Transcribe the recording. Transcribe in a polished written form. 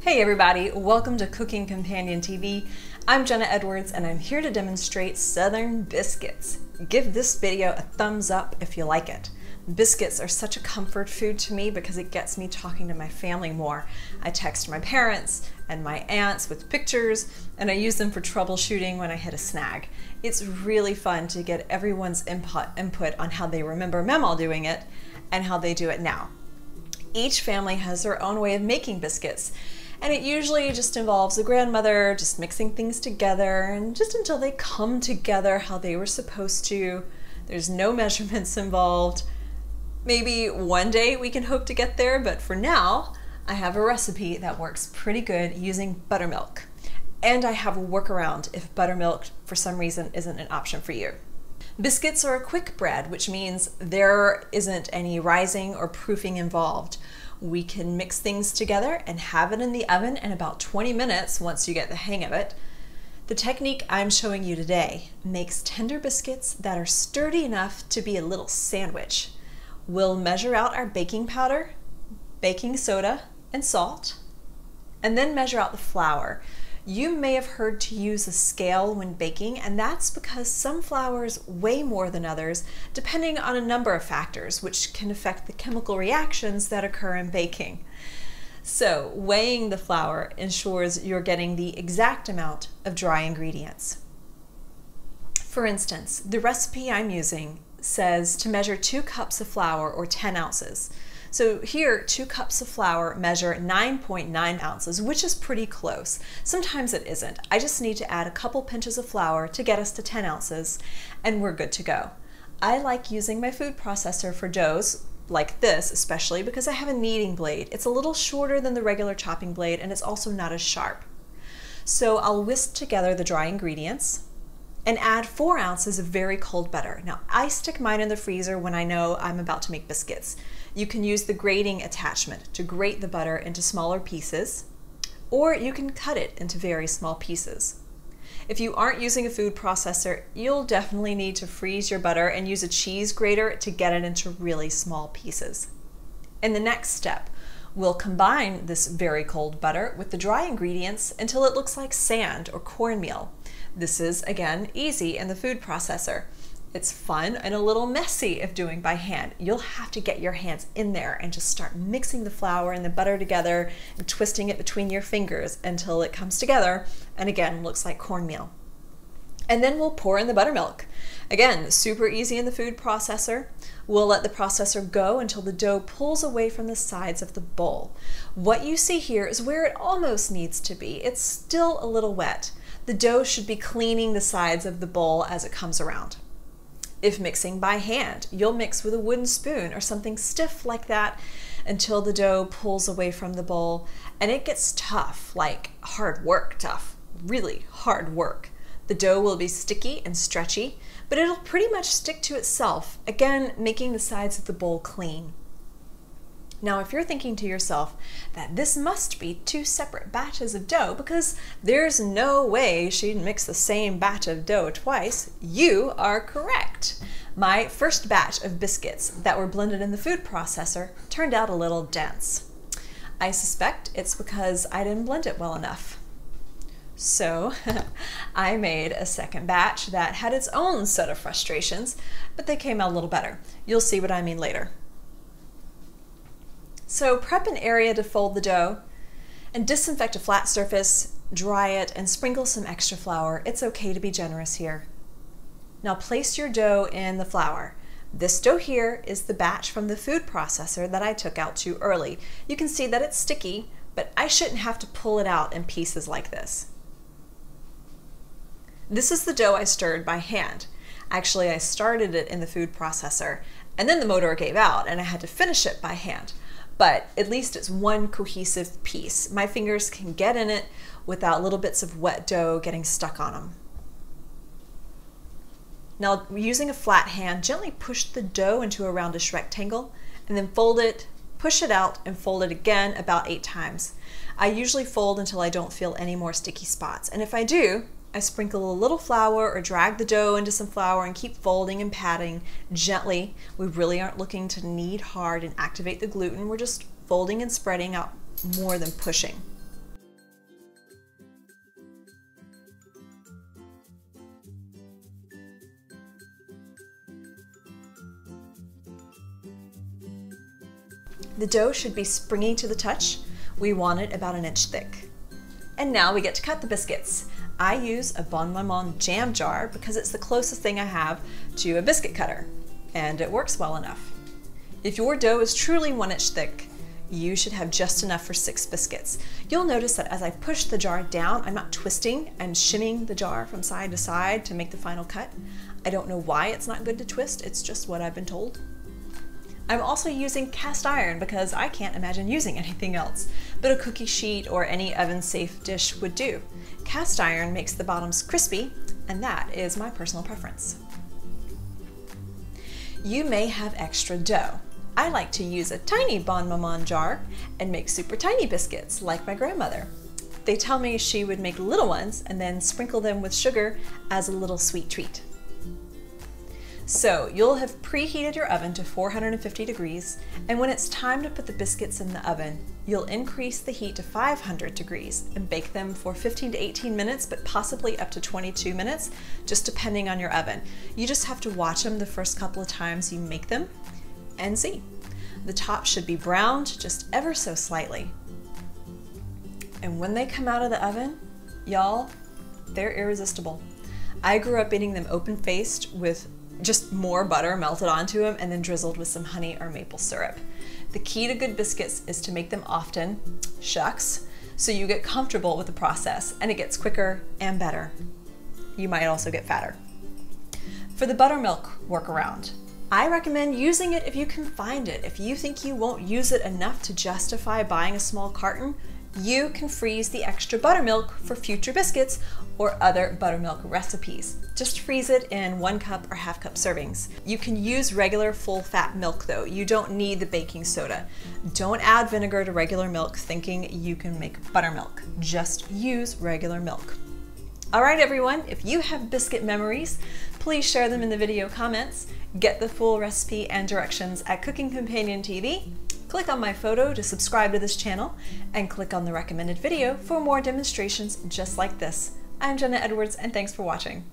Hey everybody, welcome to Cooking Companion TV. I'm Jenna Edwards and I'm here to demonstrate Southern biscuits. Give this video a thumbs up if you like it. Biscuits are such a comfort food to me because it gets me talking to my family more. I text my parents and my aunts with pictures, and I use them for troubleshooting when I hit a snag. It's really fun to get everyone's input on how they remember Mama doing it and how they do it now. Each family has their own way of making biscuits, and it usually just involves the grandmother just mixing things together and just until they come together how they were supposed to. There's no measurements involved. Maybe one day we can hope to get there, but for now, I have a recipe that works pretty good using buttermilk. And I have a workaround if buttermilk for some reason isn't an option for you. Biscuits are a quick bread, which means there isn't any rising or proofing involved. We can mix things together and have it in the oven in about 20 minutes once you get the hang of it. The technique I'm showing you today makes tender biscuits that are sturdy enough to be a little sandwich. We'll measure out our baking powder, baking soda, and salt, and then measure out the flour. You may have heard to use a scale when baking, and that's because some flours weigh more than others, depending on a number of factors, which can affect the chemical reactions that occur in baking. So, weighing the flour ensures you're getting the exact amount of dry ingredients. For instance, the recipe I'm using says to measure 2 cups of flour or 10 ounces. So here, 2 cups of flour measure 9.9 ounces, which is pretty close. Sometimes it isn't. I just need to add a couple pinches of flour to get us to 10 ounces, and we're good to go. I like using my food processor for doughs like this, especially because I have a kneading blade. It's a little shorter than the regular chopping blade, and it's also not as sharp. So I'll whisk together the dry ingredients and add 4 ounces of very cold butter. Now, I stick mine in the freezer when I know I'm about to make biscuits. You can use the grating attachment to grate the butter into smaller pieces, or you can cut it into very small pieces. If you aren't using a food processor, you'll definitely need to freeze your butter and use a cheese grater to get it into really small pieces. In the next step, we'll combine this very cold butter with the dry ingredients until it looks like sand or cornmeal. This is, again, easy in the food processor. It's fun and a little messy if doing by hand. You'll have to get your hands in there and just start mixing the flour and the butter together and twisting it between your fingers until it comes together and again looks like cornmeal. And then we'll pour in the buttermilk. Again, super easy in the food processor. We'll let the processor go until the dough pulls away from the sides of the bowl. What you see here is where it almost needs to be. It's still a little wet. The dough should be cleaning the sides of the bowl as it comes around. If mixing by hand, you'll mix with a wooden spoon or something stiff like that until the dough pulls away from the bowl and it gets tough, like hard work tough, really hard work. The dough will be sticky and stretchy, but it'll pretty much stick to itself, again, making the sides of the bowl clean. Now, if you're thinking to yourself that this must be 2 separate batches of dough because there's no way she'd mix the same batch of dough twice, you are correct. My first batch of biscuits that were blended in the food processor turned out a little dense. I suspect it's because I didn't blend it well enough. So I made a second batch that had its own set of frustrations, but they came out a little better. You'll see what I mean later. So prep an area to fold the dough and disinfect a flat surface, dry it, and sprinkle some extra flour. It's okay to be generous here. Now place your dough in the flour. This dough here is the batch from the food processor that I took out too early. You can see that it's sticky, but I shouldn't have to pull it out in pieces like this. This is the dough I stirred by hand. Actually, I started it in the food processor, and then the motor gave out and I had to finish it by hand. But at least it's one cohesive piece. My fingers can get in it without little bits of wet dough getting stuck on them. Now, using a flat hand, gently push the dough into a roundish rectangle and then fold it, push it out, and fold it again about 8 times. I usually fold until I don't feel any more sticky spots. And if I do, I sprinkle a little flour or drag the dough into some flour and keep folding and patting gently. We really aren't looking to knead hard and activate the gluten. We're just folding and spreading out more than pushing. The dough should be springy to the touch. We want it about 1 inch thick. And now we get to cut the biscuits. I use a Bon Maman jam jar because it's the closest thing I have to a biscuit cutter, and it works well enough. If your dough is truly 1 inch thick, you should have just enough for 6 biscuits. You'll notice that as I push the jar down, I'm not twisting and shimming the jar from side to side to make the final cut. I don't know why it's not good to twist, it's just what I've been told. I'm also using cast iron because I can't imagine using anything else, but a cookie sheet or any oven-safe dish would do. Cast iron makes the bottoms crispy, and that is my personal preference. You may have extra dough. I like to use a tiny Bon Maman jar and make super tiny biscuits like my grandmother. They tell me she would make little ones and then sprinkle them with sugar as a little sweet treat. So you'll have preheated your oven to 450 degrees, and when it's time to put the biscuits in the oven, you'll increase the heat to 500 degrees and bake them for 15 to 18 minutes, but possibly up to 22 minutes, just depending on your oven. You just have to watch them the first couple of times you make them and see. The top should be browned just ever so slightly. And when they come out of the oven, y'all, they're irresistible. I grew up eating them open-faced with just more butter melted onto them and then drizzled with some honey or maple syrup. The key to good biscuits is to make them often, shucks, so you get comfortable with the process and it gets quicker and better. You might also get fatter. For the buttermilk workaround, I recommend using it if you can find it. If you think you won't use it enough to justify buying a small carton, you can freeze the extra buttermilk for future biscuits or other buttermilk recipes. Just freeze it in 1 cup or ½ cup servings. You can use regular full fat milk though. You don't need the baking soda. Don't add vinegar to regular milk thinking you can make buttermilk. Just use regular milk. All right, everyone, if you have biscuit memories, please share them in the video comments. Get the full recipe and directions at Cooking Companion TV. Click on my photo to subscribe to this channel and click on the recommended video for more demonstrations just like this. I'm Jenna Edwards and thanks for watching.